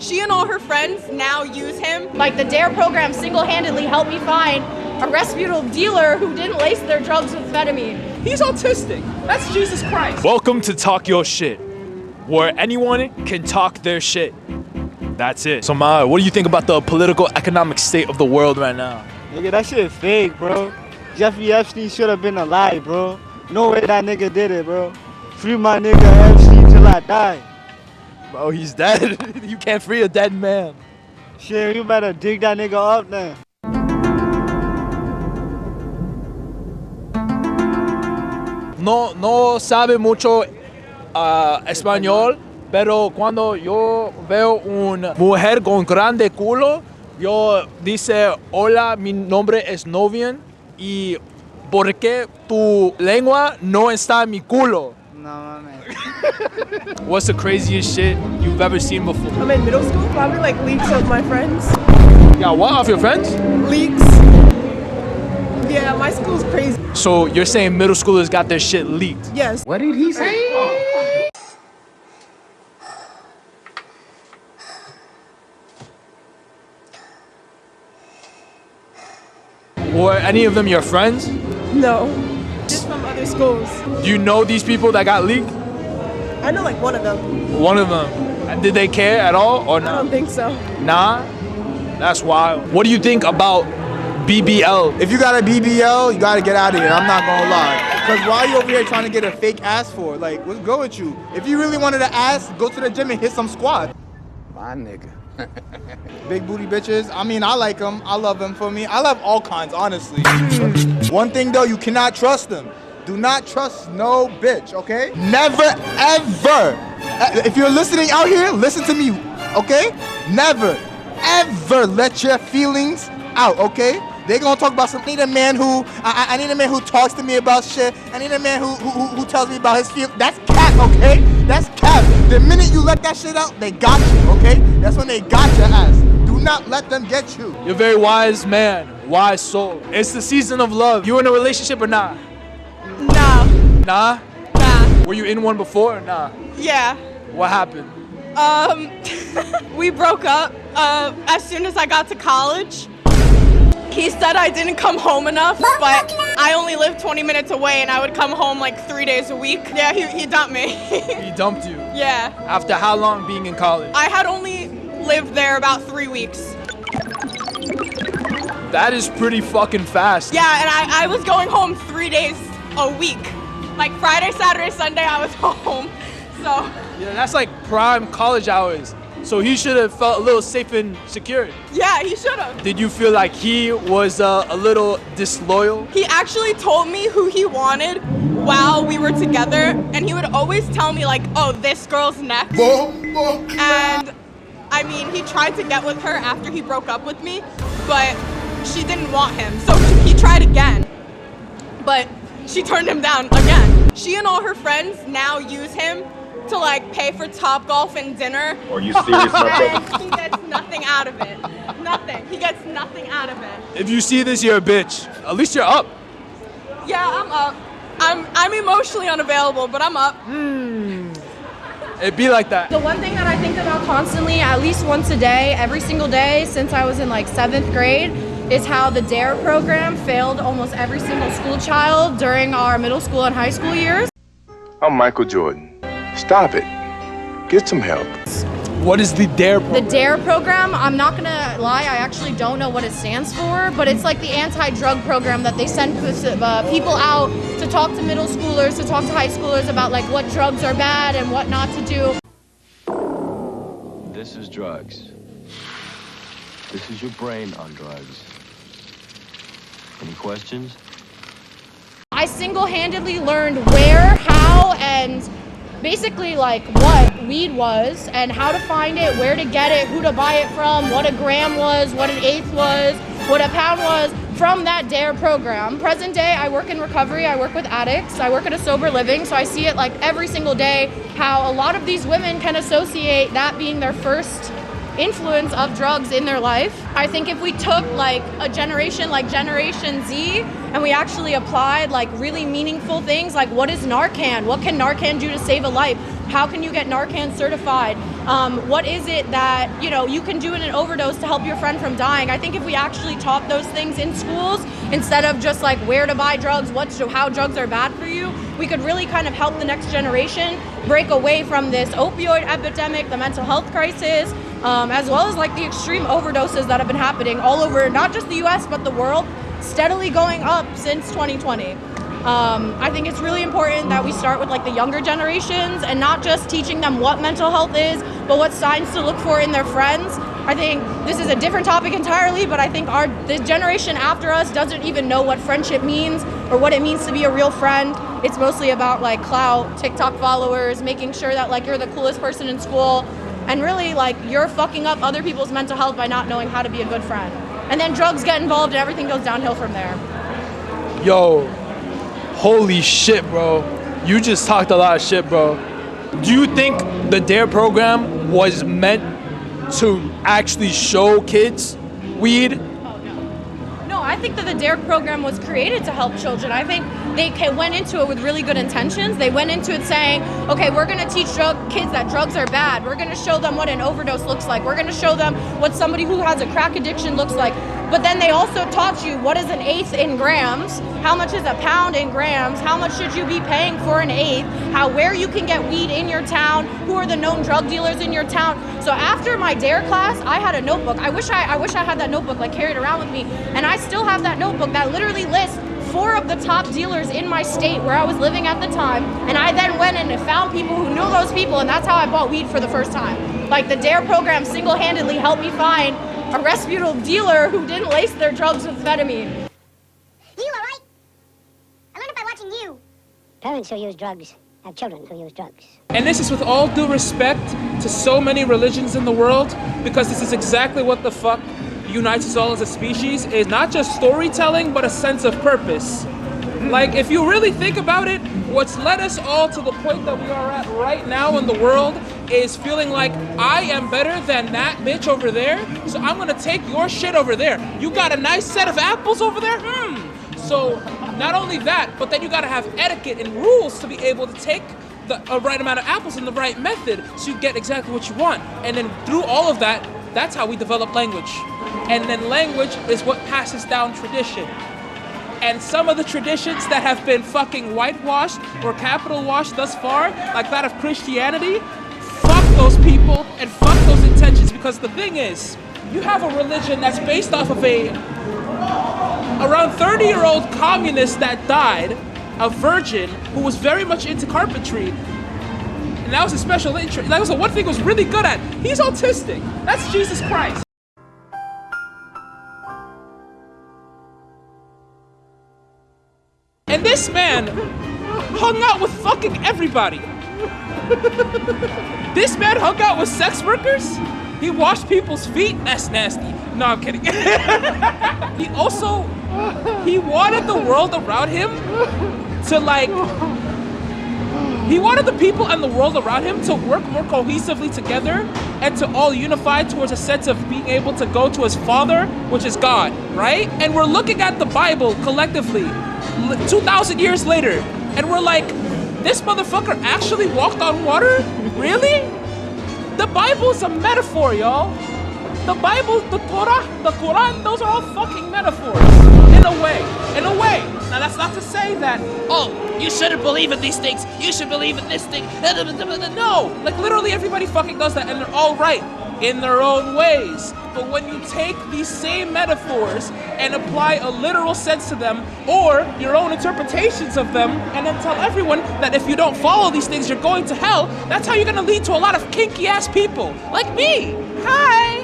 She and all her friends now use him. Like the DARE program single-handedly helped me find a reputable dealer who didn't lace their drugs with amphetamine. He's autistic. That's Jesus Christ. Welcome to Talk Your Shit, where anyone can talk their shit. That's it. So Maya, what do you think about the political economic state of the world right now? Nigga, that shit is fake, bro. Jeffrey Epstein should have been alive, bro. No way that nigga did it, bro. Free my nigga Epstein till I die. Bro, he's dead. You can't free a dead man. Shit, you better dig that nigga up then. No sabe mucho español, pero cuando yo veo una mujer con grande culo, yo dice, hola, mi nombre es Novian, y ¿por qué tu lengua no está en mi culo? No, man. What's the craziest shit you've ever seen before? I'm in middle school, probably like leaks of my friends. Yeah, what, off your friends? Leaks. Yeah, my school's crazy. So you're saying middle schoolers got their shit leaked? Yes. What did he say? Were any of them your friends? No. Just from other schools. Do you know these people that got leaked? I know like one of them. One of them. And did they care at all or I not? don't think so. Nah? That's wild. What do you think about BBL? If you got a BBL, you gotta get out of here. I'm not gonna lie. Cause why are you over here trying to get a fake ass for? Like, what's good with you? If you really wanted an ass, go to the gym and hit some squats. My nigga. Big booty bitches. I mean, I like them. I love them for me. I love all kinds, honestly. One thing though, you cannot trust them. Do not trust no bitch, okay? Never, ever. If you're listening out here, listen to me, okay? Never, ever let your feelings out, okay? They gonna talk about something. I need a man who, I need a man who talks to me about shit. I need a man who tells me about his feelings. That's cap, okay? That's cap. The minute you let that shit out, they got you, okay? That's when they got your ass. Do not let them get you. You're a very wise man, wise soul. It's the season of love. You in a relationship or not? No. Nah? Nah. Were you in one before or nah? Yeah. What happened? We broke up as soon as I got to college. He said I didn't come home enough, but I only lived 20 minutes away and I would come home like 3 days a week. Yeah, he dumped me. He dumped you? Yeah. After how long being in college? I had only lived there about 3 weeks. That is pretty fucking fast. Yeah, and I was going home 3 days a week. Like Friday, Saturday, Sunday, I was home. So. Yeah, that's like prime college hours. So he should have felt a little safe and secure. Yeah, he should have. Did you feel like he was a little disloyal? He actually told me who he wanted while we were together, and he would always tell me like, oh, this girl's next. And I mean, he tried to get with her after he broke up with me, but she didn't want him. So he tried again, but she turned him down again. She and all her friends now use him to like pay for Topgolf and dinner. Are you serious, my brother? And he gets nothing out of it. Nothing. He gets nothing out of it. If you see this, you're a bitch. At least you're up. Yeah, I'm up. I'm emotionally unavailable, but I'm up. It'd be like that. The one thing that I think about constantly, at least once a day, every single day since I was in like 7th grade, is how the DARE program failed almost every single school child during our middle school and high school years. I'm Michael Jordan. Stop it. Get some help. What is the DARE program? The DARE program, I'm not gonna lie, I actually don't know what it stands for, but it's like the anti-drug program that they send people out to talk to middle schoolers, to talk to high schoolers about like what drugs are bad and what not to do. This is drugs. This is your brain on drugs. Any questions? I single-handedly learned where, how, and basically like what weed was and how to find it, where to get it, who to buy it from, what a gram was, what an eighth was, what a pound was from that DARE program. Present day, I work in recovery, I work with addicts, I work at a sober living, so I see it like every single day how a lot of these women can associate that being their first influence of drugs in their life. I think if we took like a generation like Generation Z and we actually applied like really meaningful things like what is Narcan? What can Narcan do to save a life? How can you get Narcan certified? What is it that, you know, you can do in an overdose to help your friend from dying? I think if we actually taught those things in schools, instead of just like where to buy drugs, how drugs are bad for you, we could really kind of help the next generation break away from this opioid epidemic, the mental health crisis, as well as like the extreme overdoses that have been happening all over, not just the US, but the world, steadily going up since 2020. I think it's really important that we start with like the younger generations and not just teaching them what mental health is, but what signs to look for in their friends. I think this is a different topic entirely, but I think the generation after us doesn't even know what friendship means or what it means to be a real friend. It's mostly about like clout, TikTok followers, making sure that like you're the coolest person in school, and really like you're fucking up other people's mental health by not knowing how to be a good friend. And then drugs get involved and everything goes downhill from there. Yo, holy shit, bro. You just talked a lot of shit, bro. Do you think the DARE program was meant to actually show kids weed? No, I think that the DARE program was created to help children. I think they went into it with really good intentions. They went into it saying, okay, we're gonna teach kids that drugs are bad. We're gonna show them what an overdose looks like. We're gonna show them what somebody who has a crack addiction looks like. But then they also taught you what is an eighth in grams, how much is a pound in grams, how much should you be paying for an eighth, where you can get weed in your town, who are the known drug dealers in your town. So after my DARE class, I had a notebook. I wish I had that notebook like carried around with me, and I still have that notebook that literally lists 4 of the top dealers in my state where I was living at the time, and I then went and found people who knew those people, and that's how I bought weed for the first time. Like the DARE program single-handedly helped me find a reputable dealer who didn't lace their drugs with amphetamine. You are right. I learned it by watching you. Parents who use drugs have children who use drugs. And this is with all due respect to so many religions in the world, because this is exactly what the fuck unites us all as a species, is not just storytelling, but a sense of purpose. Like, if you really think about it, what's led us all to the point that we are at right now in the world is feeling like I am better than that bitch over there, so I'm gonna take your shit over there. You got a nice set of apples over there? So not only that, but then you gotta have etiquette and rules to be able to take the right amount of apples in the right method so you get exactly what you want. And then through all of that, that's how we develop language. And then language is what passes down tradition. And some of the traditions that have been fucking whitewashed or capital washed thus far, like that of Christianity, fuck those people and fuck those intentions, because the thing is, you have a religion that's based off of a around 30-year-old communist that died, a virgin who was very much into carpentry, and that was a special interest. That was the one thing he was really good at. He's autistic. That's Jesus Christ. And this man hung out with fucking everybody. This man hung out with sex workers. He washed people's feet. That's nasty. No, I'm kidding. He wanted the world around him to he wanted the people and the world around him to work more cohesively together and to all unify towards a sense of being able to go to his Father, which is God, right? And we're looking at the Bible collectively 2,000 years later, and we're like, this motherfucker actually walked on water? Really? The Bible's a metaphor, y'all. The Bible, the Torah, the Quran, those are all fucking metaphors. In a way. Now that's not to say that, oh, you shouldn't believe in these things. You should believe in this thing. No, like literally everybody fucking does that, and they're all right in their own ways. But when you take these same metaphors and apply a literal sense to them, or your own interpretations of them, and then tell everyone that if you don't follow these things, you're going to hell, that's how you're gonna lead to a lot of kinky ass people like me. Hi.